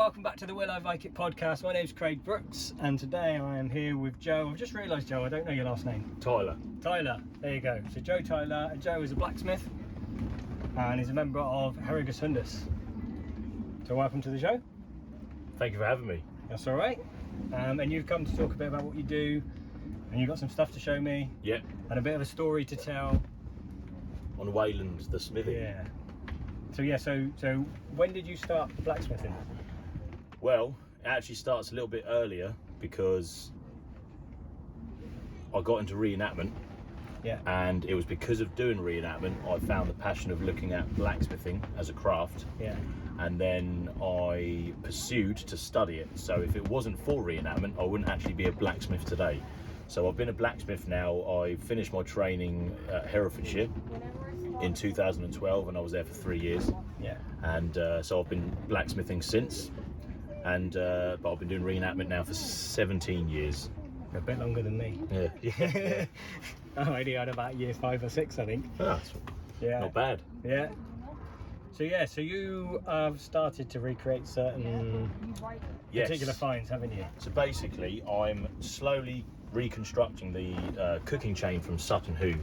welcome back to the Will I Like It podcast. My name's Craig Brooks, and today I am here with Joe. I've just realised, Joe, I don't know your last name. Tyler. Tyler, there you go. So Joe Tyler, and Joe is a blacksmith, and he's a member of Herigas Hundas. So welcome to the show. Thank you for having me. That's all right. And you've come to talk a bit about what you do, and you've got some stuff to show me. Yep. And a bit of a story to tell. On Weyland the Smith. Yeah. So when did you start blacksmithing? Well, it actually starts a little bit earlier because I got into reenactment. Yeah. And it was because of doing reenactment I found the passion of looking at blacksmithing as a craft. Yeah. And then I pursued to study it. So if it wasn't for reenactment, I wouldn't actually be a blacksmith today. So I've been a blacksmith now. I finished my training at Herigeas in 2012, and I was there for 3 years. Yeah. And so I've been blacksmithing since, and but I've been doing reenactment now for 17 years. A bit longer than me. Yeah. I only had about year 5 or 6, I think. Oh, that's not bad. Yeah. So you have started to recreate certain particular finds, haven't you? So basically, I'm slowly reconstructing the cooking chain from Sutton Hoo.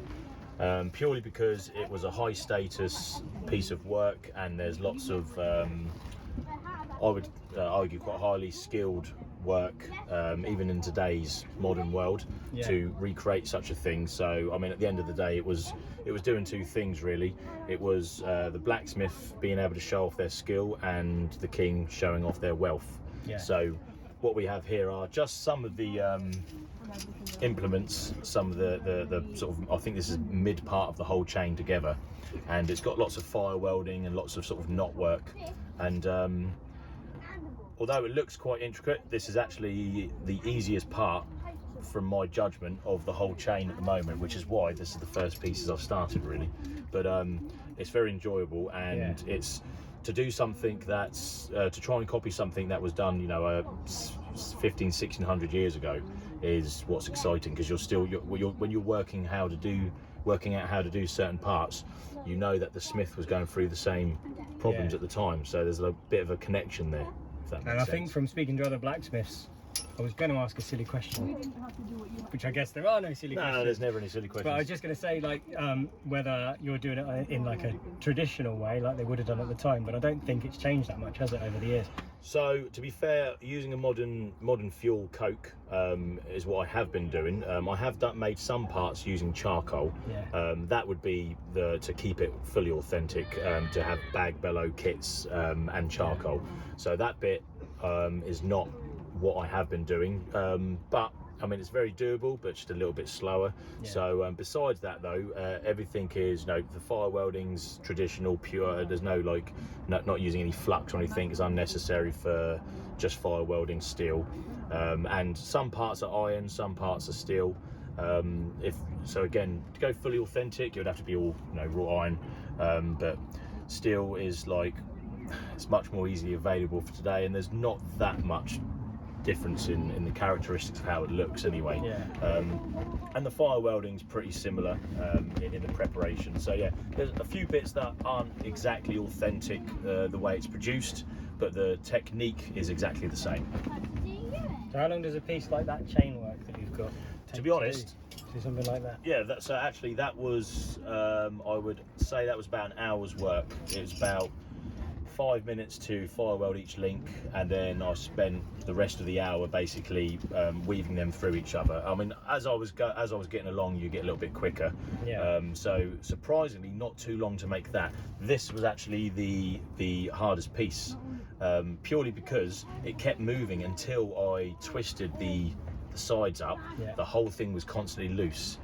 Purely because it was a high status piece of work, and there's lots of I would argue quite highly skilled work even in today's modern world to recreate such a thing. So I mean, at the end of the day, it was doing two things really. It was the blacksmith being able to show off their skill, and the king showing off their wealth. So what we have here are just some of the implements, some of the sort of, I think this is mid part of the whole chain together, and it's got lots of fire welding and lots of sort of knot work, and although it looks quite intricate, this is actually the easiest part from my judgment of the whole chain at the moment, which is why this is the first pieces I've started really. But it's very enjoyable, and it's to do something that's to try and copy something that was done 1600 years ago is what's exciting, because when you're working out how to do certain parts, you know that the smith was going through the same problems at the time, so there's a bit of a connection there, if that makes sense. And I think from speaking to other blacksmiths, I was going to ask a silly question, which I guess there are no silly questions. No, there's never any silly questions. But I was just going to say, like, whether you're doing it in like a traditional way, like they would have done at the time. But I don't think it's changed that much, has it, over the years? So, to be fair, using a modern fuel coke is what I have been doing. I have made some parts using charcoal. That would be to keep it fully authentic, to have bag bellow kits and charcoal. So that bit is not what I have been doing, but I mean, it's very doable, but just a little bit slower. So besides that though, everything is, the fire welding's traditional, pure. There's no not using any flux or anything is unnecessary for just fire welding steel, and some parts are iron, some parts are steel. Again, to go fully authentic, you'd have to be all raw iron, but steel is it's much more easily available for today, and there's not that much difference in the characteristics of how it looks anyway. And the fire welding's pretty similar in the preparation. So there's a few bits that aren't exactly authentic the way it's produced, but the technique is exactly the same. So how long does a piece like that chain work that you've got to be honest, do something like that? That was I would say that was about an hour's work. It was about 5 minutes to fire weld each link, and then I spent the rest of the hour basically weaving them through each other. I mean, as I was getting along, you get a little bit quicker. So surprisingly, not too long to make that. This was actually the hardest piece, purely because it kept moving until I twisted the sides up. The whole thing was constantly loose.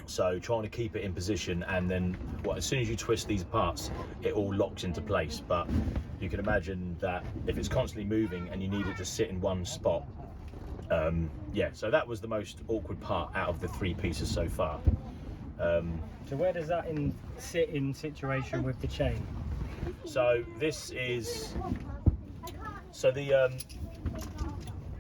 So trying to keep it in position, and then as soon as you twist these parts, it all locks into place. But you can imagine that if it's constantly moving and you need it to sit in one spot, so that was the most awkward part out of the 3 pieces so far. So where does that sit in situation with the chain? So this is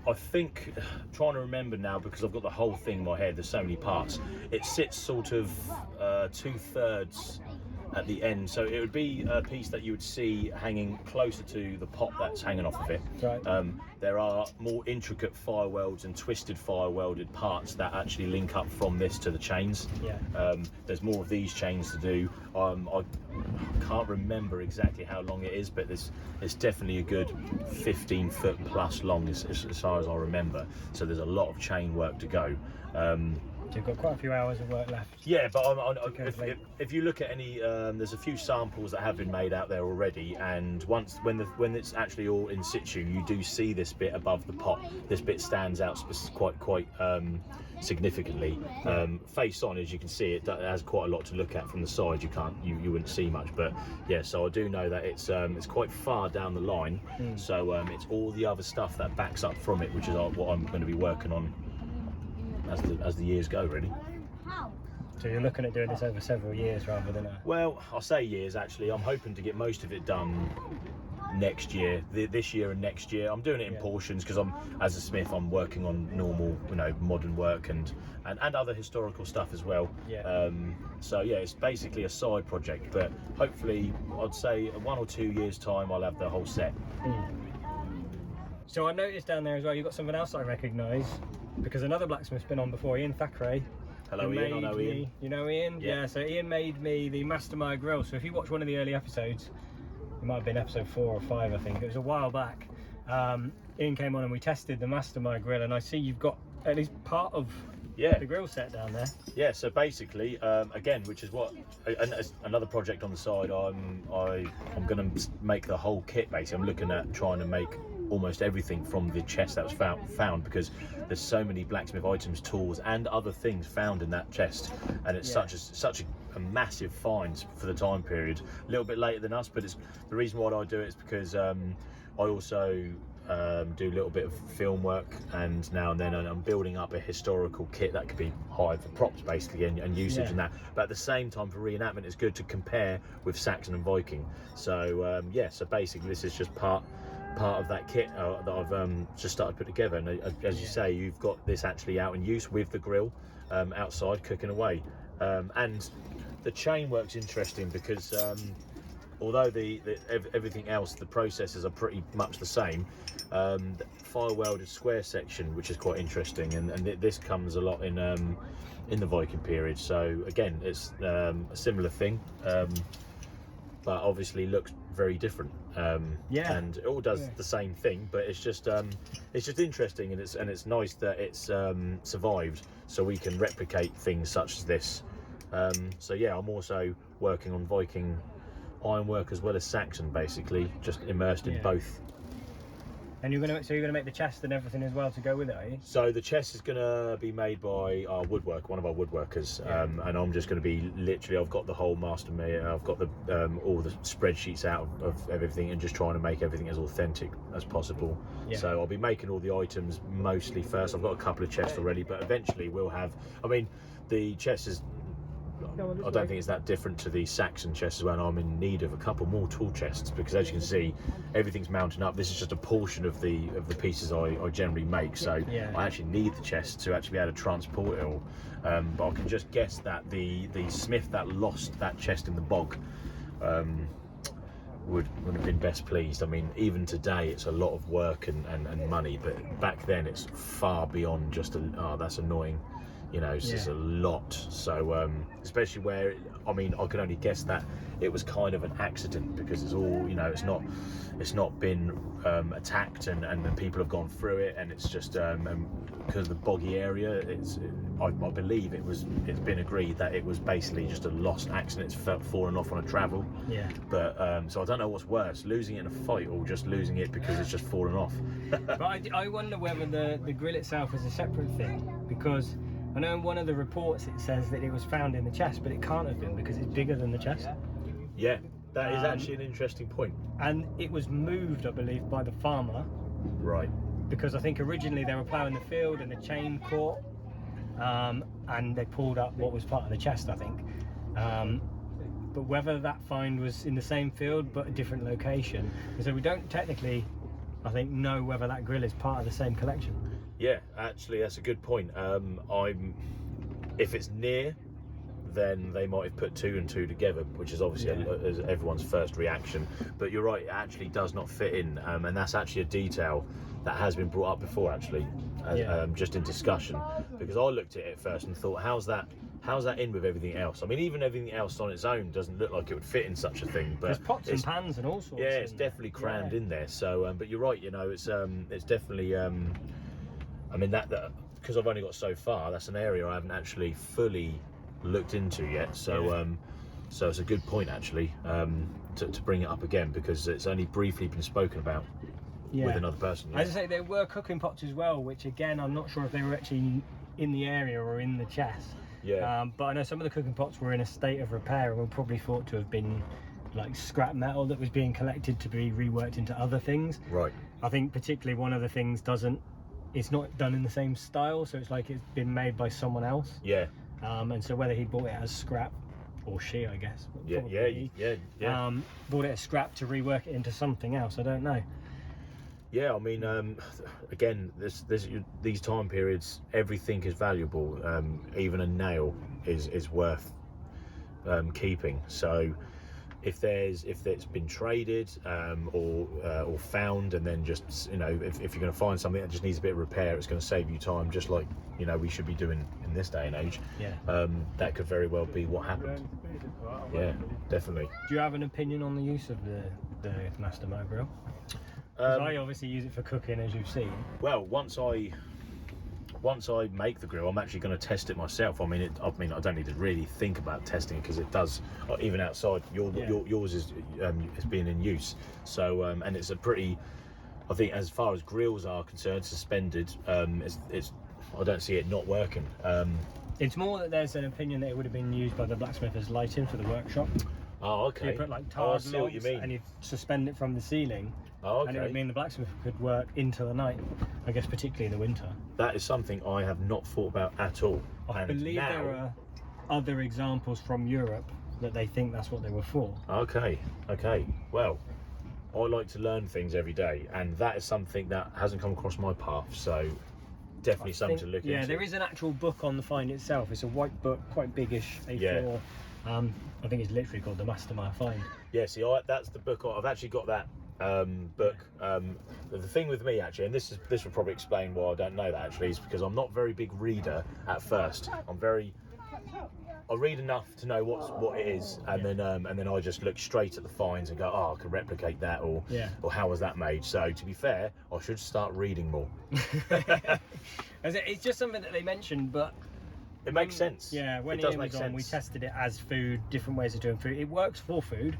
I think, trying to remember now because I've got the whole thing in my head, there's so many parts. It sits sort of 2/3 at the end. So it would be a piece that you would see hanging closer to the pot that's hanging off of it. Right. There are more intricate fire welds and twisted fire welded parts that actually link up from this to the chains. Yeah. There's more of these chains to do. I can't remember exactly how long it is, but it's definitely a good 15 foot plus long as far as I remember. So there's a lot of chain work to go. So you've got quite a few hours of work left. Yeah, but if you look at any, there's a few samples that have been made out there already, and when it's actually all in situ, you do see this bit above the pot. This bit stands out quite significantly. Face on, as you can see, it has quite a lot to look at from the side. You wouldn't see much, but yeah. So I do know that it's quite far down the line. So it's all the other stuff that backs up from it, which is what I'm going to be working on as the years go, really. So you're looking at doing this over several years rather than Well, I'll say years actually. I'm hoping to get most of it done next year, this year and next year. I'm doing it in portions because as a smith, I'm working on normal, modern work and other historical stuff as well. Yeah. So yeah, it's basically a side project, but hopefully I'd say 1 or 2 years time I'll have the whole set. So I noticed down there as well, you've got something else I recognise, because another blacksmith's been on before, Ian Thackeray. Hello Ian, I know Ian. You know Ian? Yeah. So Ian made me the Mastermind grill. So if you watch one of the early episodes, it might have been episode 4 or 5, I think. It was a while back. Ian came on and we tested the Mastermind grill, and I see you've got at least part of the grill set down there. Yeah, so basically, again, which is what another project on the side. I'm going to make the whole kit. Basically, I'm looking at trying to make almost everything from the chest that was found because there's so many blacksmith items, tools, and other things found in that chest, and it's such a massive find for the time period. A little bit later than us, but it's the reason why I do it is because I also do a little bit of film work, and now and then I'm building up a historical kit that could be hired for props basically and usage and that, but at the same time for reenactment it's good to compare with Saxon and Viking. So so basically this is just part of that kit that I've just started to put together, and as you say, you've got this actually out in use with the grill outside cooking away, and the chain work's interesting because although everything else, the processes are pretty much the same, the fire welded square section, which is quite interesting, and this comes a lot in the Viking period. So again, it's a similar thing, but obviously looks very different. And it all does the same thing, but it's just interesting, and it's nice that it's survived, so we can replicate things such as this. So yeah, I'm also working on Viking ironwork as well as Saxon, basically just immersed in both. And you're gonna make the chest and everything as well to go with it, are you? So the chest is gonna be made by our one of our woodworkers, and I'm just gonna be literally, I've got the whole master, I've got the all the spreadsheets out of everything, and just trying to make everything as authentic as possible. So I'll be making all the items mostly first. I've got a couple of chests already, but eventually we'll have, I mean, the chest is, I don't think it's that different to the Saxon chest as well, and I'm in need of a couple more tool chests because, as you can see, everything's mounting up. This is just a portion of the pieces I generally make, so I actually need the chest to actually be able to transport it all. But I can just guess that the smith that lost that chest in the bog would have been best pleased. I mean, even today it's a lot of work and money, but back then it's far beyond just that's annoying. It's just a lot. So especially where, I mean, I can only guess that it was kind of an accident because it's all, it's not been attacked and then people have gone through it, and it's just because of the boggy area. I believe it's been agreed that it was basically just a lost accident. It's fallen off on a travel. But so I don't know what's worse, losing it in a fight or just losing it because it's just fallen off. But I wonder whether the grill itself is a separate thing, because I know in one of the reports it says that it was found in the chest, but it can't have been because it's bigger than the chest. Yeah, that is actually an interesting point. And it was moved, I believe, by the farmer. Right. Because I think originally they were ploughing the field and the chain caught, and they pulled up what was part of the chest, I think. But whether that find was in the same field but a different location, so we don't technically, I think, know whether that grill is part of the same collection. Yeah, actually, that's a good point. If it's near, then they might have put 2 and 2 together, which is obviously everyone's first reaction. But you're right, it actually does not fit in, and that's actually a detail that has been brought up before, actually, just in discussion. Because I looked at it first and thought, how's that in with everything else? I mean, even everything else on its own doesn't look like it would fit in such a thing. But there's pots and pans and all sorts. Yeah, it's definitely crammed in there. So, but you're right. You know, it's definitely. I mean that because I've only got so far. That's an area I haven't actually fully looked into yet. So, so it's a good point actually to bring it up again, because it's only briefly been spoken about with another person. As I say, there were cooking pots as well, which again I'm not sure if they were actually in the area or in the chest. But I know some of the cooking pots were in a state of repair and were probably thought to have been like scrap metal that was being collected to be reworked into other things. Right. I think particularly one of the things it's not done in the same style, so it's like it's been made by someone else. Yeah. And so whether he bought it as scrap, or she, I guess. Yeah. Bought it as scrap to rework it into something else. I don't know. Yeah, I mean, again, these time periods, everything is valuable. Even a nail is worth keeping. So if it's been traded or found, and then just, you know, if you're going to find something that just needs a bit of repair, it's going to save you time, just like, you know, we should be doing in this day and age. That could very well be what happened. Yeah, definitely. Do you have an opinion on the use of the Mastermind grill? I obviously use it for cooking, as you've seen. Well, once I make the grill, I'm actually going to test it myself. I mean, I don't need to really think about testing, because it does, even outside. Yours is being in use. So, and it's a pretty, I think, as far as grills are concerned, suspended. It's I don't see it not working. It's more that there's an opinion that it would have been used by the blacksmith as lighting for the workshop. Oh, okay. So you put like tarred I see what you logs mean. and you suspend it from the ceiling. Oh, okay. And it would mean the blacksmith could work into the night, I guess, particularly in the winter. That is something I have not thought about at all. I believe there are other examples from Europe that they think that's what they were for. Okay. Well, I like to learn things every day, and that is something that hasn't come across my path. So definitely something to look into. Yeah, there is an actual book on the find itself. It's a white book, quite biggish, A4. I think it's literally called The Mastermind Find. Yeah, see, that's the book. I've actually got that book. The thing with me, actually, and this will probably explain why I don't know that, actually, is because I'm not a very big reader at first. I read enough to know what it is, and then I just look straight at the finds and go, oh, I can replicate that, or how was that made? So to be fair, I should start reading more. It's just something that they mentioned, but it makes sense. Yeah, when it does Ian make was on, sense. we tested it as food, different ways of doing food. It works for food,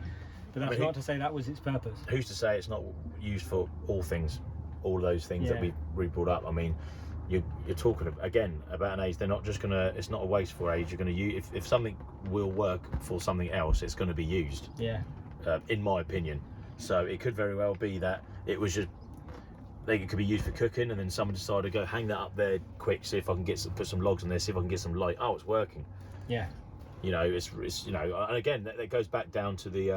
but that's not to say that was its purpose. Who's to say it's not used for all things, all those things that we brought up? I mean, you're talking again about an age. They're not just gonna. It's not a wasteful age. You're gonna use if something will work for something else, it's going to be used. Yeah. In my opinion, so it could very well be that it was just. It could be used for cooking, and then someone decided to go hang that up there quick, see if I can put some logs on there, see if I can get some light. Oh, it's working. Yeah. You know, it's you know, and again that goes back down to the.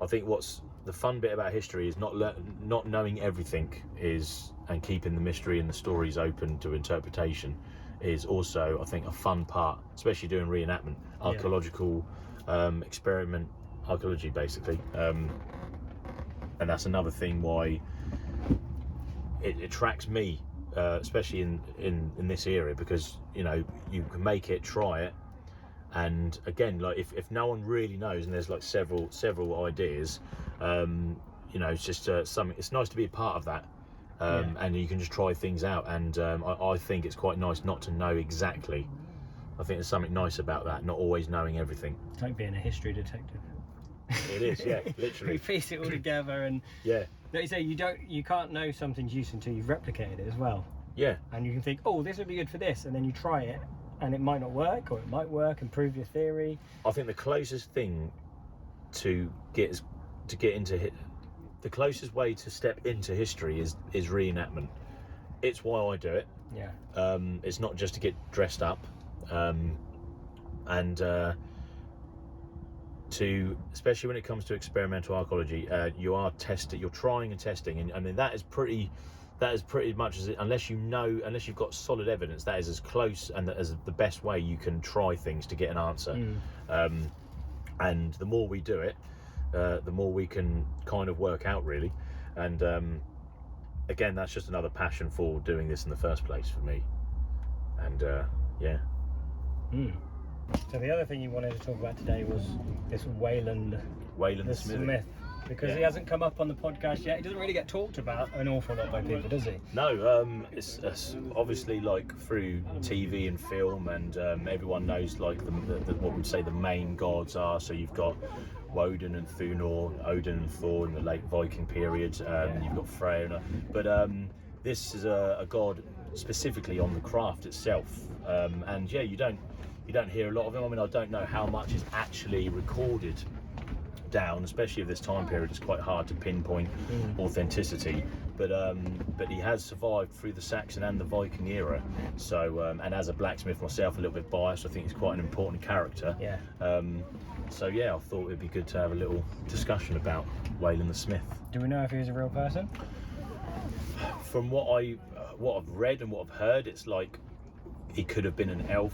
I think what's the fun bit about history is not knowing everything and keeping the mystery and the stories open to interpretation is also, I think, a fun part, especially doing reenactment, archaeological experiment, archaeology basically, and that's another thing why it attracts me, especially in this area, because you know you can make it, try it, and again, like if no one really knows, and there's like several ideas, you know, it's just something. It's nice to be a part of that, and you can just try things out. And I think it's quite nice not to know exactly. I think there's something nice about that, not always knowing everything. It's like being a history detective. It is, yeah, literally. We piece it all together, and like you say, you can't know something's use until you've replicated it as well. Yeah. And you can think, oh, this would be good for this, and then you try it, and it might not work, or it might work and prove your theory. I think the closest thing to get into the closest way to step into history is reenactment. It's why I do it. Yeah. It's not just to get dressed up, and to, especially when it comes to experimental archaeology, you're trying and testing, and I mean that is pretty that is pretty much as it, unless you've got solid evidence, that is as close and as the best way you can try things to get an answer. And the more we do it, the more we can kind of work out, really. And again, that's just another passion for doing this in the first place for me. And yeah. So the other thing you wanted to talk about today was this Weyland the Smith. Because he hasn't come up on the podcast yet. He doesn't really get talked about an awful lot by people, does he? No, it's obviously like through TV and film, and everyone knows like what we'd say the main gods are. So you've got Woden and Thunor, Odin and Thor in the late Viking period. You've got Freya, but this is a god specifically on the craft itself. And yeah, you don't hear a lot of him. I mean, I don't know how much is actually recorded down, especially of this time period. It's quite hard to pinpoint authenticity, but he has survived through the Saxon and the Viking era. So and as a blacksmith myself, a little bit biased, I think he's quite an important character. So yeah, I thought it'd be good to have a little discussion about Weyland the Smith. Do we know if he was a real person? From what I've read and what I've heard, it's he could have been an elf.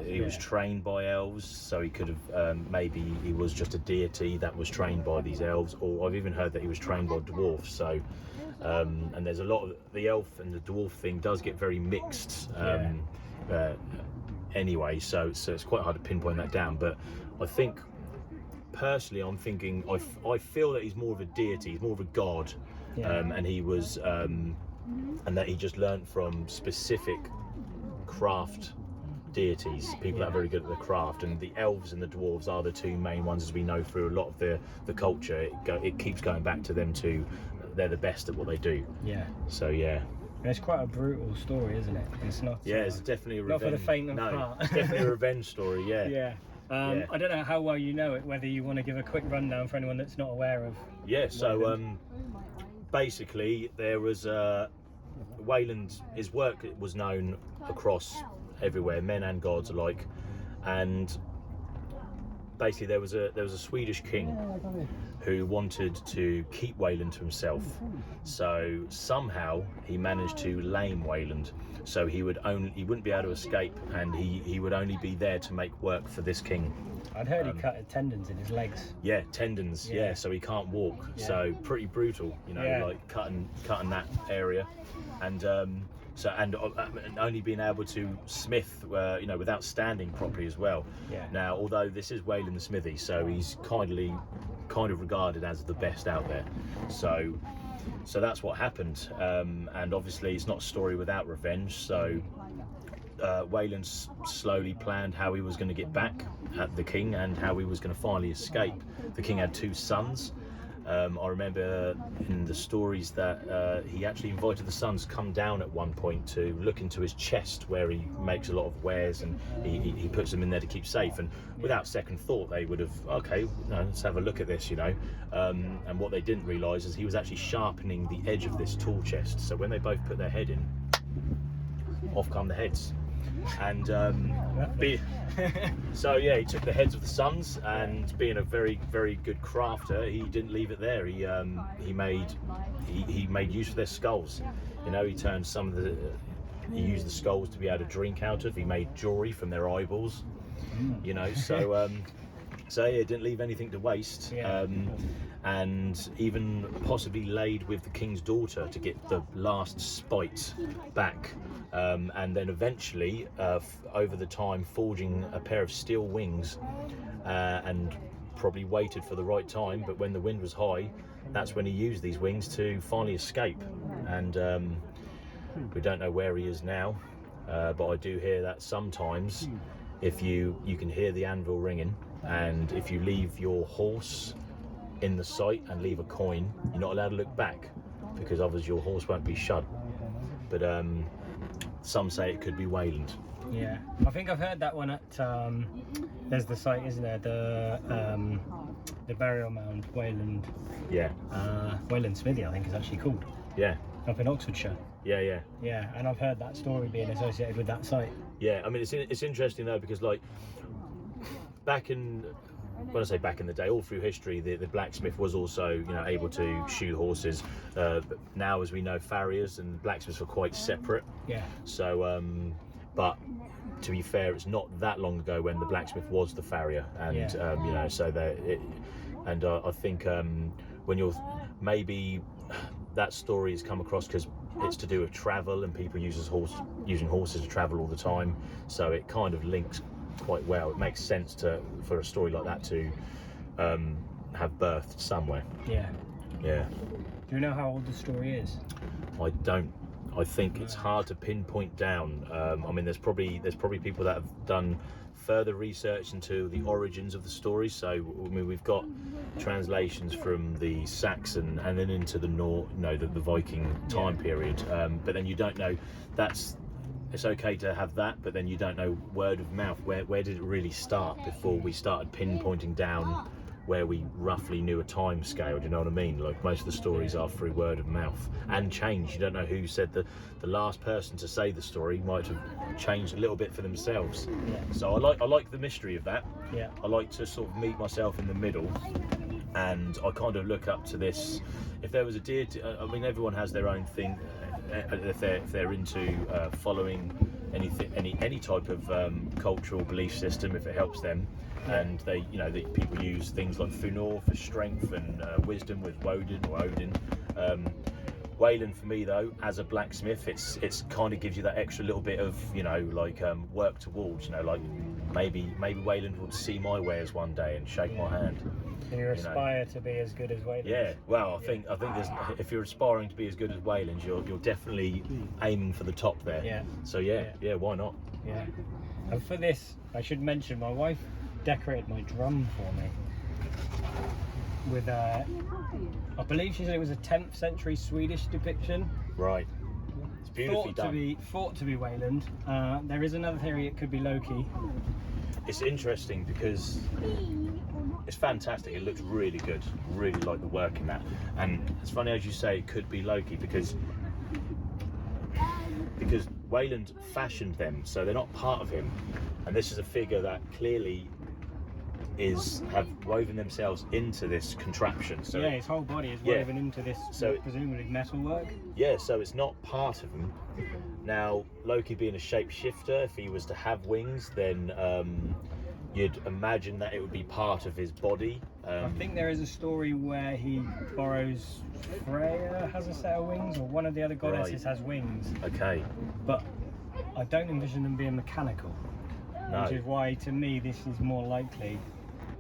He was trained by elves, so he could have maybe he was just a deity that was trained by these elves, or I've even heard that he was trained by dwarfs. So and there's a lot of the elf and the dwarf thing does get very mixed anyway, so it's quite hard to pinpoint that down. But I think personally, I'm thinking I feel that he's more of a deity, he's more of a god, and he was and that he just learnt from specific craft deities, people that are very good at the craft, and the elves and the dwarves are the two main ones, as we know through a lot of the culture. It keeps going back to them two. They're the best at what they do. So yeah. And it's quite a brutal story, isn't it? It's not. It's definitely a revenge. Not for the faint of heart. It's definitely a revenge story. I don't know how well you know it, whether you want to give a quick rundown for anyone that's not aware of. So basically there was Weyland, his work was known across everywhere, men and gods alike, and basically there was a Swedish king who wanted to keep Weyland to himself. So somehow he managed to lame Weyland, so he wouldn't be able to escape, and he would only be there to make work for this king. I'd heard he cut tendons in his legs. Tendons. So he can't walk. So pretty brutal, like cutting that area, and and only being able to smith, without standing properly as well. Now, although this is Weyland the Smithy, so he's kind of regarded as the best out there. So that's what happened, and obviously it's not a story without revenge. So Weyland slowly planned how he was going to get back at the king and how he was going to finally escape. The king had two sons. I remember in the stories that he actually invited the sons to come down at one point to look into his chest, where he makes a lot of wares, and he puts them in there to keep safe. And without second thought, they would have, let's have a look at this, and what they didn't realise is he was actually sharpening the edge of this tool chest. So when they both put their head in, off come the heads. And so he took the heads of the sons, and being a very, very good crafter, he didn't leave it there. He made use of their skulls. He turned he used the skulls to be able to drink out of. He made jewelry from their eyeballs. So he didn't leave anything to waste. And even possibly laid with the king's daughter to get the last spite back, and then eventually over the time forging a pair of steel wings, and probably waited for the right time, but when the wind was high, that's when he used these wings to finally escape. And we don't know where he is now, but I do hear that sometimes if you can hear the anvil ringing, and if you leave your horse in the site and leave a coin, you're not allowed to look back, because otherwise your horse won't be shod. But some say it could be Weyland. I think I've heard that one at there's the site, isn't there, the burial mound, Weyland Weyland Smithy, I think is actually called, up in Oxfordshire. And I've heard that story being associated with that site. I mean, it's interesting though, because like back in when I say back in the day, all through history, the blacksmith was also, you know, able to shoe horses. But now, as we know, farriers and blacksmiths are quite separate. Yeah. So, but to be fair, it's not that long ago when the blacksmith was the farrier, and you know, so I think when you're maybe that story has come across because it's to do with travel and people using horses to travel all the time, so it kind of links quite well. It makes sense for a story like that to have birthed somewhere. Yeah. Yeah. Do you know how old the story is? I don't. I think it's hard to pinpoint down. I mean, there's probably people that have done further research into the origins of the story. So I mean, we've got translations from the Saxon and then into the the Viking time period. But then you don't know. It's okay to have that, but then you don't know word of mouth. Where did it really start before we started pinpointing down where we roughly knew a time scale? Do you know what I mean? Like, most of the stories are through word of mouth and change. You don't know who said the last person to say the story might have changed a little bit for themselves. Yeah. So I like the mystery of that. Yeah. I like to sort of meet myself in the middle, and I kind of look up to this. If there was a deity, I mean, everyone has their own thing. If they're into following any type of cultural belief system, if it helps them. And people use things like Funor for strength and wisdom with Woden or Odin. Weyland, for me though, as a blacksmith, it's kind of gives you that extra little bit of, work towards, like maybe Weyland would see my wares one day and shake my hand. And you aspire to be as good as Weyland. Yeah, well, I think there's, if you're aspiring to be as good as Weyland, you're definitely aiming for the top there. Yeah. So yeah, why not? Yeah. And for this, I should mention my wife decorated my drum for me with I believe she said it was a 10th century Swedish depiction. Right. It's beautifully done. Thought to be Weyland. There is another theory it could be Loki. It's interesting because it's fantastic. It looks really good. Really like the work in that. And it's funny as you say it could be Loki because Weyland fashioned them, so they're not part of him. And this is a figure that clearly have woven themselves into this contraption. So his whole body is woven into this, so presumably metalwork. Yeah, so it's not part of him. Now, Loki being a shapeshifter, if he was to have wings, then you'd imagine that it would be part of his body. I think there is a story where he borrows Freya has a set of wings, or one of the other goddesses has wings. Okay. But I don't envision them being mechanical. No. Which is why, to me, this is more likely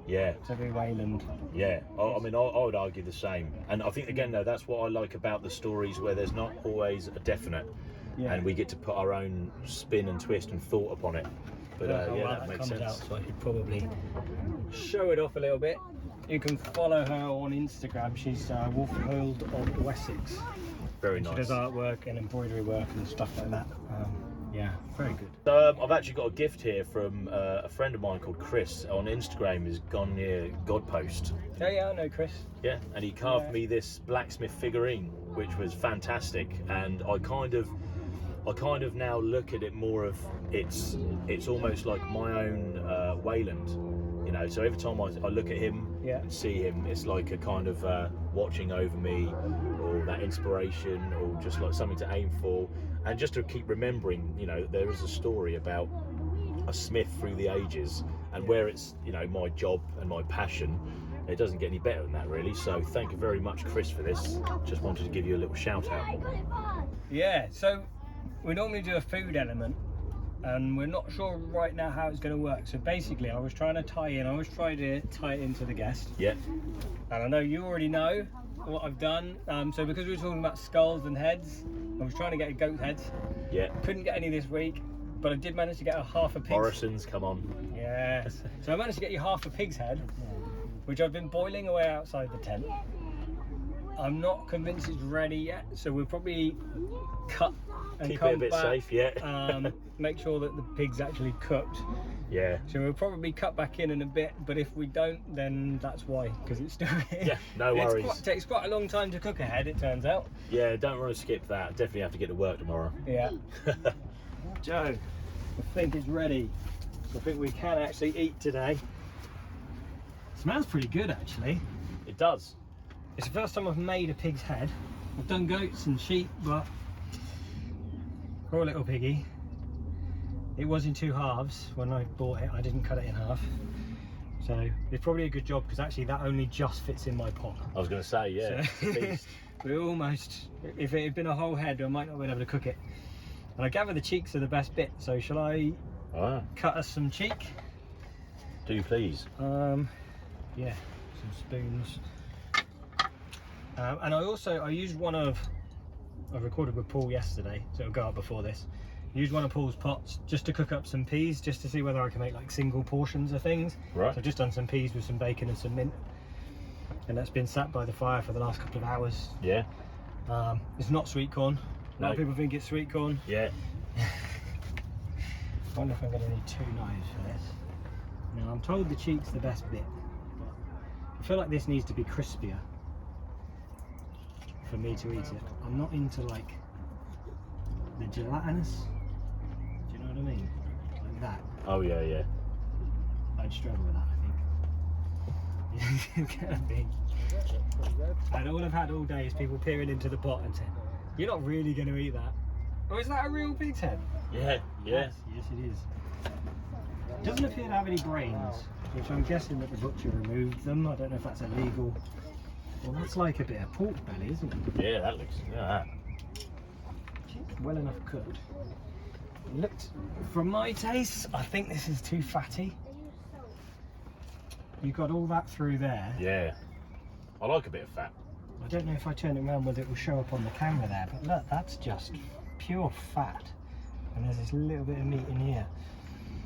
to be Weyland. Yeah, I mean, I would argue the same. And I think, again, though, that's what I like about the stories where there's not always a definite. Yeah. And we get to put our own spin and twist and thought upon it. But that makes sense. Out, so I should probably show it off a little bit. You can follow her on Instagram. She's Wolfhold of Wessex. Very nice. She does artwork and embroidery work and stuff like that. Yeah, very good. So I've actually got a gift here from a friend of mine called Chris on Instagram. Is Gone Near Godpost. Oh yeah, I know Chris. Yeah, and he carved me this blacksmith figurine, which was fantastic. And I kind of now look at it more of it's almost like my own Weyland. So every time I look at him and see him, it's like a kind of watching over me, or that inspiration, or just like something to aim for. And just to keep remembering, there is a story about a smith through the ages, and where it's, my job and my passion, it doesn't get any better than that, really. So thank you very much, Chris, for this. Just wanted to give you a little shout out. Yeah, so we normally do a food element, and we're not sure right now how it's going to work. So basically, I was trying to tie it into the guest. Yeah. And I know you already know what I've done. So because we were talking about skulls and heads, I was trying to get a goat head. Yeah. Couldn't get any this week, but I did manage to get half a pig's. Morrison's, come on. Yes. So I managed to get you half a pig's head, which I've been boiling away outside the tent. I'm not convinced it's ready yet, so we'll probably cut and keep come it a bit back, safe, yeah. Make sure that the pig's actually cooked. Yeah. So we'll probably cut back in a bit, but if we don't, then that's why, because it's still here. Yeah, no worries. It takes quite a long time to cook a head, it turns out. Yeah, don't want to skip that. Definitely have to get to work tomorrow. Yeah. Joe, I think it's ready. I think we can actually eat today. Smells pretty good actually. It does. It's the first time I've made a pig's head. I've done goats and sheep, but poor little piggy. It was in 2 halves when I bought it. I didn't cut it in half. So it's probably a good job because actually that only just fits in my pot. I was going to say, yeah. So, we almost, if it had been a whole head, I might not have been able to cook it. And I gather the cheeks are the best bit. So shall I cut us some cheek? Do please. Yeah, some spoons. And I used one of, I recorded with Paul yesterday, so it'll go up before this. Used one of Paul's pots just to cook up some peas, just to see whether I can make like single portions of things. Right. So I've just done some peas with some bacon and some mint. And that's been sat by the fire for the last couple of hours. Yeah. It's not sweet corn. A lot of people think it's sweet corn. Yeah. I wonder if I'm going to need 2 knives for this. Now I'm told the cheek's the best bit, but I feel like this needs to be crispier for me to eat it. I'm not into like the gelatinous. Do you know what I mean? Like that. Oh yeah, yeah. I'd struggle with that, I think. It's gonna be. And all I've had all day is people peering into the pot and saying, "You're not really going to eat that." Oh, is that a real pig's head? Yeah, yeah. Yes, it is. It doesn't appear to have any brains, which I'm guessing that the butcher removed them. I don't know if that's illegal. Well, that's like a bit of pork belly, isn't it? Yeah, that looks. Yeah. Well enough cooked. It looked, from my taste, I think this is too fatty. You got all that through there. Yeah. I like a bit of fat. I don't know if I turn it around whether it will show up on the camera there, but look, that's just pure fat. And there's this little bit of meat in here.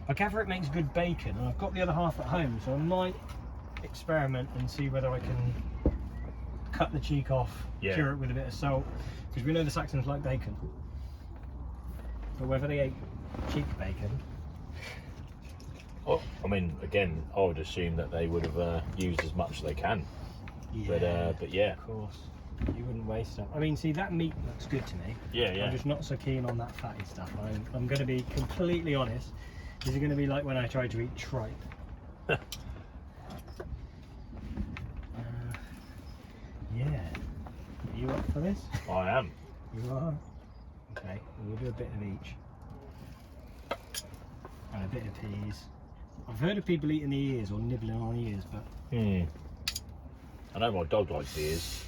I gather it makes good bacon, and I've got the other half at home, so I might experiment and see whether I can cut the cheek off, cure it with a bit of salt, because we know the Saxons like bacon. But whether they ate cheek bacon. Well, I mean, again, I would assume that they would have used as much as they can. Yeah, but yeah. Of course. You wouldn't waste it. I mean, see, that meat looks good to me. Yeah, yeah. I'm just not so keen on that fatty stuff. I'm going to be completely honest. This is going to be like when I tried to eat tripe. Yeah. Are you up for this? I am. You are? Okay, we'll do a bit of each. And a bit of peas. I've heard of people eating the ears or nibbling on ears, but... I know my dog likes ears.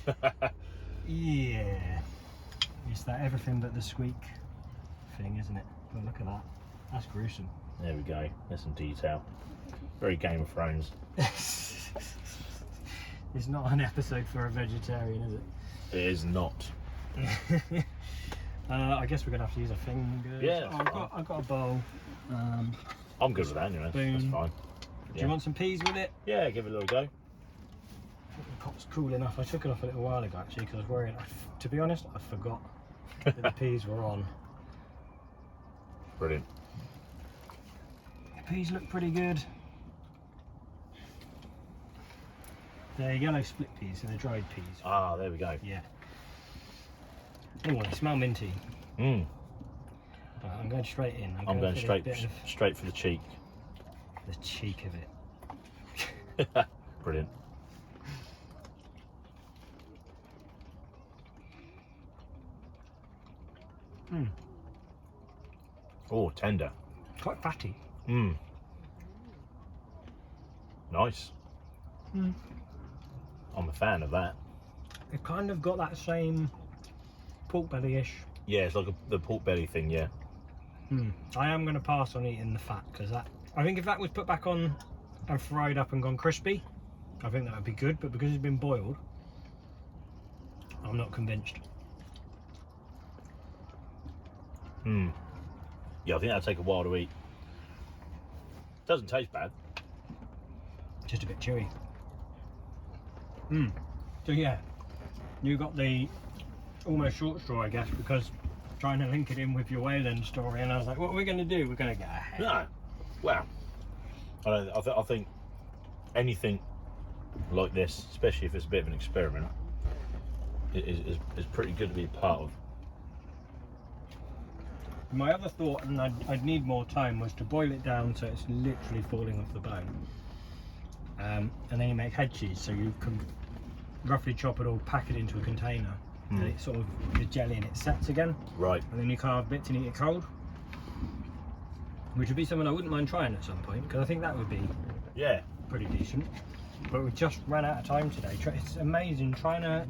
Yeah. It's that everything but the squeak thing, isn't it? Well, look at that. That's gruesome. There we go. There's some detail. Very Game of Thrones. It's not an episode for a vegetarian, is it? It is not. I guess we're gonna have to use a finger. Yeah. Oh, I've got a bowl. I'm good with that anyway. Spoon. That's fine. Do you want some peas with it? Yeah, give it a little go. The pot's cool enough. I took it off a little while ago actually because I was worried. To be honest, I forgot that the peas were on. Brilliant. The peas look pretty good. They're yellow split peas, so they're dried peas. Ah, there we go. Yeah. Oh, they smell minty. Mmm. But I'm going straight in. I'm going straight for the cheek. The cheek of it. Brilliant. Oh, tender. Quite fatty. Nice. I'm a fan of that. It kind of got that same pork belly-ish. Yeah, it's like the pork belly thing, yeah. I am going to pass on eating the fat because I think if that was put back on and fried up and gone crispy, I think that would be good. But because it's been boiled, I'm not convinced. Yeah, I think that'd take a while to eat. Doesn't taste bad. Just a bit chewy. So yeah, you got the almost short straw, I guess, because trying to link it in with your Weyland story, and I was like, what are we going to do? We're going to get ahead. No. Wow. I think anything like this, especially if it's a bit of an experiment, is pretty good to be a part of. My other thought, and I'd need more time, was to boil it down so it's literally falling off the bone. and then you make head cheese. So you can roughly chop it all, pack it into a container, and it sort of, the jelly and it sets again. Right. And then you carve bits and eat it cold, which would be something I wouldn't mind trying at some point, because I think that would be pretty decent. But we just ran out of time today. It's amazing trying to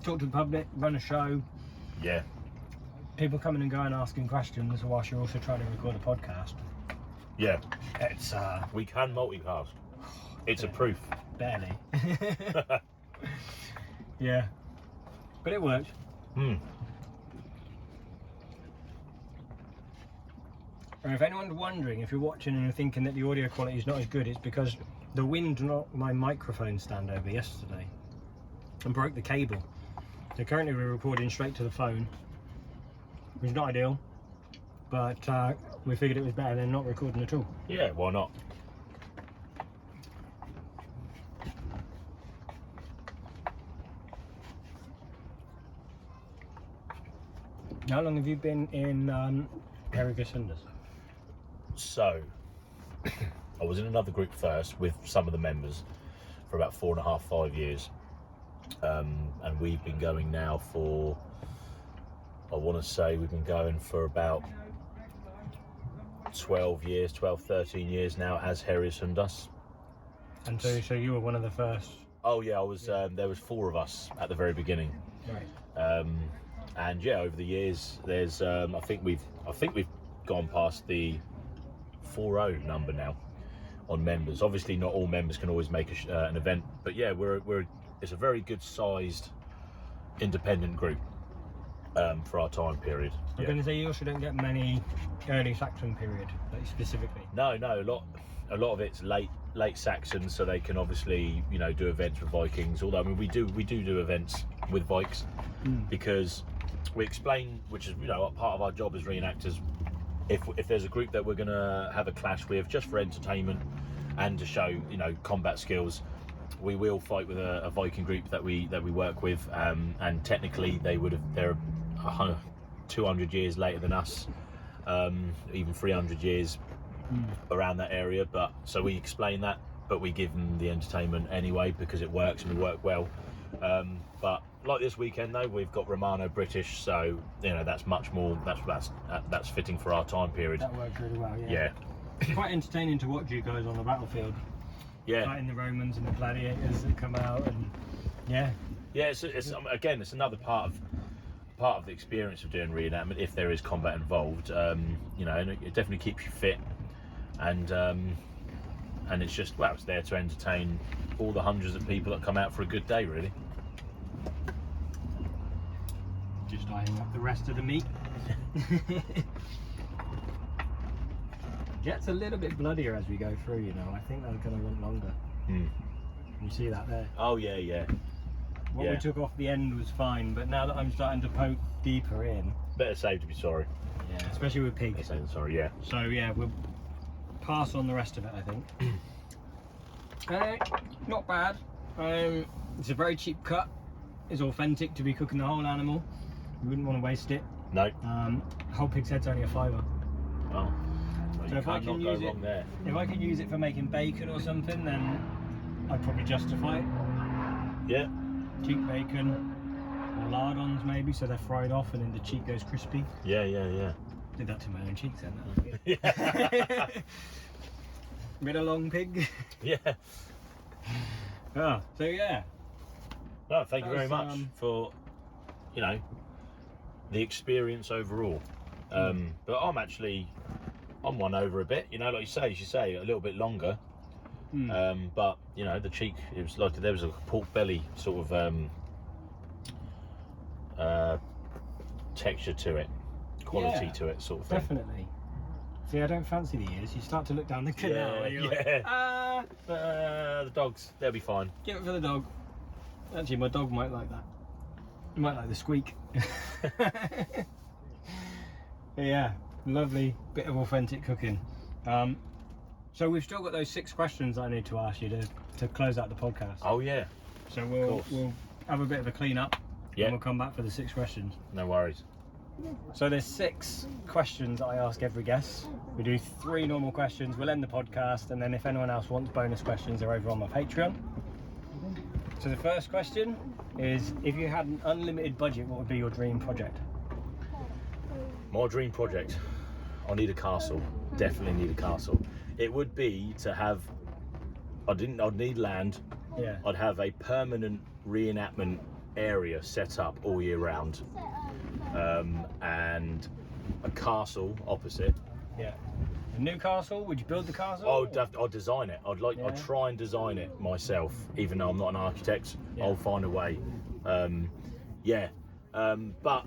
talk to the public, run a show. Yeah. People coming and going, asking questions, whilst you're also trying to record a podcast. Yeah. It's we can multitask. It's a proof. Barely. Yeah. But it works. Hmm. And if anyone's wondering, if you're watching and you're thinking that the audio quality is not as good, it's because the wind knocked my microphone stand over yesterday and broke the cable. So currently we're recording straight to the phone, which is not ideal, but we figured it was better than not recording at all. Yeah, why not? How long have you been in Herigas Hundas? So, I was in another group first with some of the members for about 4.5, 5 years. And we've been going now for, I want to say we've been going for about 12 years, 12, 13 years now as Herigas Hundas. And so you were one of the first? Oh yeah, I was. There was 4 of us at the very beginning. Right. And yeah, over the years, there's I think we've gone past the 40 number now on members. Obviously, not all members can always make an event, but yeah, it's a very good sized independent group for our time period. I'm going to say you also don't get many early Saxon period, like specifically. No, a lot of it's late Saxon, so they can obviously do events with Vikings. Although I mean we do events with Vikes because we explain, which is part of our job as reenactors. If there's a group that we're going to have a clash with just for entertainment and to show combat skills, we will fight with a Viking group that we work with, and technically they're 200 years later than us, even 300 years around that area. But so we explain that, but we give them the entertainment anyway because it works and we work well. But like this weekend though, we've got Romano British, so that's much more. That's fitting for our time period. That works really well. Yeah. Yeah. It's quite entertaining to watch you guys on the battlefield. Yeah. Fighting the Romans and the gladiators that come out, and yeah. Yeah. It's another part of the experience of doing reenactment. If there is combat involved, and it definitely keeps you fit, and it's just it's there to entertain all the hundreds of people that come out for a good day, really. Just eyeing up the rest of the meat. Gets a little bit bloodier as we go through, I think they're going to want longer. You see that there? Oh yeah, yeah. What we took off the end was fine, but now that I'm starting to poke deeper in, better safe to be sorry. Yeah, especially with pigs. Better safe than sorry, yeah. So yeah, we'll pass on the rest of it, I think. Not bad. It's a very cheap cut. It's authentic to be cooking the whole animal. You wouldn't want to waste it. No. Whole pig's head's only a £5. Oh. So if I can use it, there. If I can use it for making bacon or something, then I'd probably justify it. Yeah. Cheek bacon, or lardons maybe, so they're fried off and then the cheek goes crispy. Yeah, yeah, yeah. Did that to my own cheeks then. That was weird. Yeah. Bit of long pig. Yeah. So yeah. No, thank you very much for the experience overall. But I'm won over a bit, like you say, a little bit longer. But the cheek, it was like there was a pork belly sort of texture to it, quality to it, sort of thing. Definitely. See, I don't fancy the ears. You start to look down the canal. Yeah. The dogs, they'll be fine. Give it for the dog. Actually, my dog might like that. He might like the squeak. Yeah, lovely bit of authentic cooking. So we've still got those 6 questions I need to ask you to close out the podcast. Oh yeah. So we'll have a bit of a clean up. Yeah. And we'll come back for the 6 questions. No worries. So there's 6 questions that I ask every guest. We do 3 normal questions. We'll end the podcast, and then if anyone else wants bonus questions, they're over on my Patreon. So the first question is, if you had an unlimited budget, what would be your dream project? My dream project, I need a castle. Definitely need a castle. It would be to have, I'd need land. Yeah. I'd have a permanent reenactment area set up all year round, and a castle opposite. Yeah. A new castle? Would you build the castle? I'd design it. I'd try and design it myself, even though I'm not an architect. Yeah. I'll find a way. But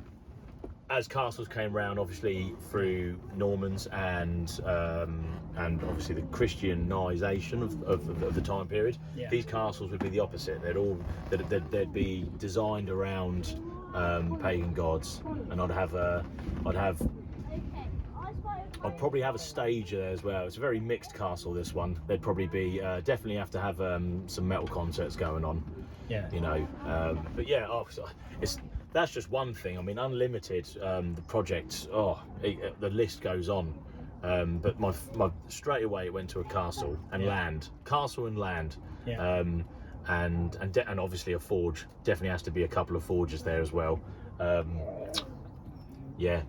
as castles came round, obviously through Normans and obviously the Christianisation of the time period, these castles would be the opposite. They'd be designed around pagan gods, and I'd probably have a stage there as well. It's a very mixed castle, this one. There'd probably be definitely have to have some metal concerts going on. Yeah. You know, but yeah, that's just one thing. I mean, unlimited, the project, the list goes on. But my straight away it went to a castle and land. Castle and land. Yeah. And obviously a forge. Definitely has to be a couple of forges there as well. Yeah.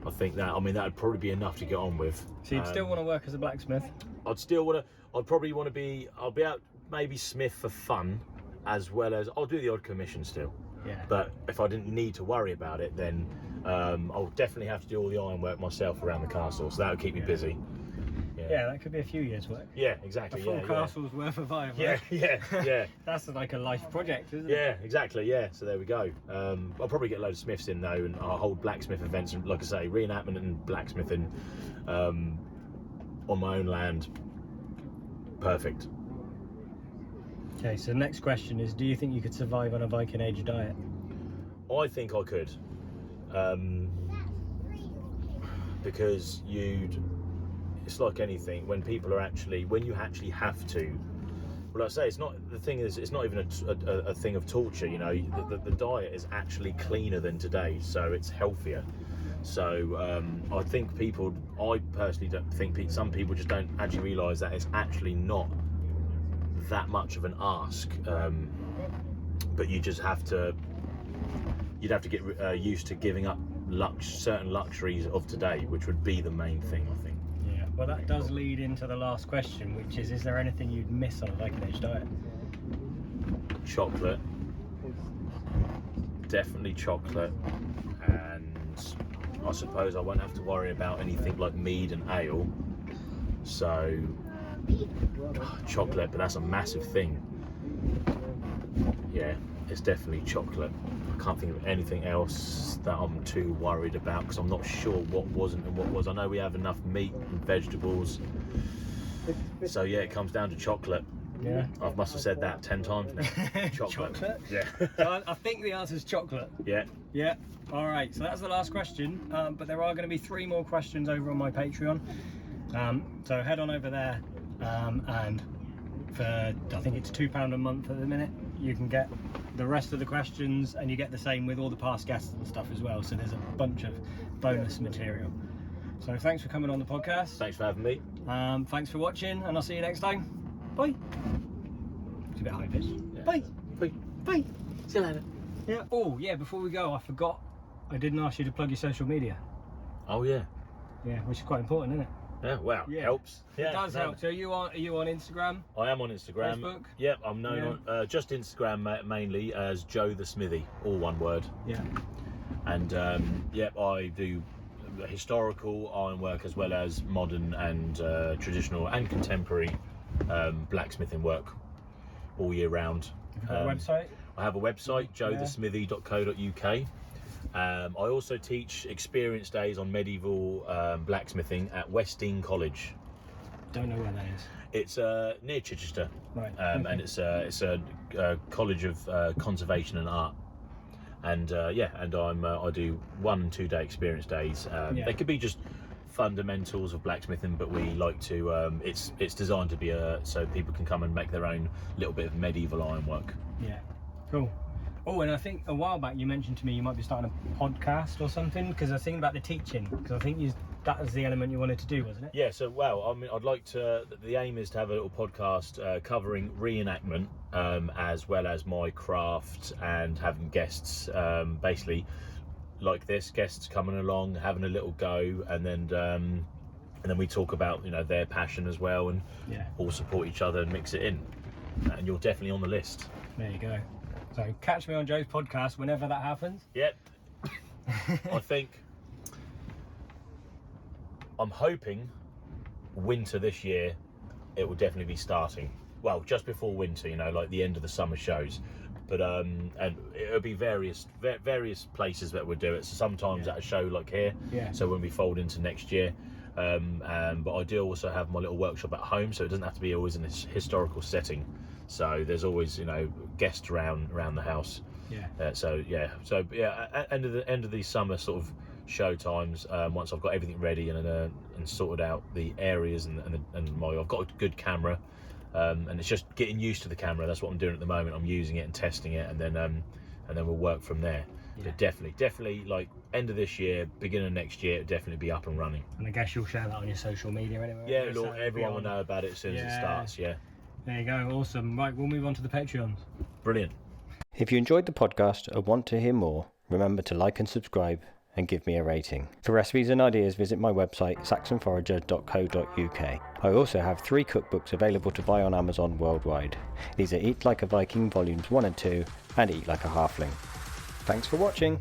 I think that would probably be enough to get on with. So you'd still want to work as a blacksmith? I'd probably want to be, I'll be out maybe smith for fun, as well as I'll do the odd commission still. Yeah. But if I didn't need to worry about it, then I'll definitely have to do all the ironwork myself around the castle, so that would keep me busy. Yeah, that could be a few years' work. Yeah, exactly. A full castle's worth of ironwork. Yeah. That's like a life project, isn't it? Yeah, exactly. Yeah, so there we go. I'll probably get a load of smiths in though, and I'll hold blacksmith events, and like I say, reenactment and blacksmithing on my own land. Perfect. Okay, so the next question is, do you think you could survive on a Viking Age diet? I think I could, because it's like anything, when you actually have to, well, I say, it's not even a thing of torture, you know. The diet is actually cleaner than today, so it's healthier. So I personally don't think, some people just don't actually realise that it's actually not that much of an ask, but you'd have to get used to giving up certain luxuries of today, which would be the main thing, I think. Yeah, well, that does lead into the last question, which is there anything you'd miss on a Viking Age diet? Chocolate, definitely chocolate, and I suppose I won't have to worry about anything like mead and ale, so chocolate, but that's a massive thing. Yeah, it's definitely chocolate. I can't think of anything else that I'm too worried about, because I'm not sure what wasn't and what was. I know we have enough meat and vegetables, so yeah, it comes down to chocolate. Yeah, I must have said that 10 times now. Chocolate. Yeah. So I think the answer is chocolate. Yeah. Yeah. All right. So that's the last question. But there are going to be 3 more questions over on my Patreon. So head on over there, and for I think it's £2 a month at the minute, you can get the rest of the questions, and you get the same with all the past guests and stuff as well. So there's a bunch of bonus material. So thanks for coming on the podcast. Thanks for having me. Thanks for watching, and I'll see you next time. Bye. It's a bit high pitched. Yeah. Bye. Bye. Bye. See you later. Yeah. Oh yeah. Before we go, I forgot. I didn't ask you to plug your social media. Oh yeah. Yeah, which is quite important, isn't it? Yeah. Well, Yeah. helps. It does help. So are you on Instagram? I am on Instagram. Facebook? Yep, I'm known on just Instagram mainly as Joe the Smithy, all one word. Yeah. And yep, I do historical ironwork as well as modern and traditional and contemporary blacksmithing work all year round. Have you got a website? I have a website, joethesmithy.co.uk. I also teach experience days on medieval blacksmithing at Westdean College. Don't know where that is. It's near Chichester, Right. and it's a college of conservation and art. And and I do 1 and 2 day experience days. They could be just fundamentals of blacksmithing, but we like to. It's designed to be so people can come and make their own little bit of medieval ironwork. Yeah. Cool. Oh, and I think a while back you mentioned to me you might be starting a podcast or something, because I was thinking about the teaching, because I think that was the element you wanted to do, wasn't it? Yeah, so, well, I mean, I'd like to, the aim is to have a little podcast covering reenactment, as well as my craft, and having guests, basically like this, guests coming along, having a little go, and then we talk about, their passion as well, and all support each other and mix it in. And you're definitely on the list. There you go. So catch me on Joe's podcast whenever that happens. Yep. I think, I'm hoping winter this year it will definitely be starting. Well, just before winter, like the end of the summer shows. But and it'll be various places that we'll do it. So sometimes at a show like here. Yeah. So when we fold into next year. But I do also have my little workshop at home, so it doesn't have to be always in this historical setting. So there's always guests around the house. End of these summer sort of show times, once I've got everything ready and sorted out the areas I've got a good camera, and it's just getting used to the camera. That's what I'm doing at the moment. I'm using it and testing it, and then we'll work from there. But definitely like end of this year, beginning of next year, it'll definitely be up and running. And I guess you'll share that on your social media anyway. Yeah, look, everyone will know about it as soon as it starts. Yeah. There you go. Awesome. Right, we'll move on to the Patreons. Brilliant. If you enjoyed the podcast and want to hear more, remember to like and subscribe and give me a rating. For recipes and ideas, visit my website saxonforager.co.uk. I also have 3 cookbooks available to buy on Amazon worldwide. These are Eat Like a Viking Volumes 1 and 2 and Eat Like a Halfling. Thanks for watching.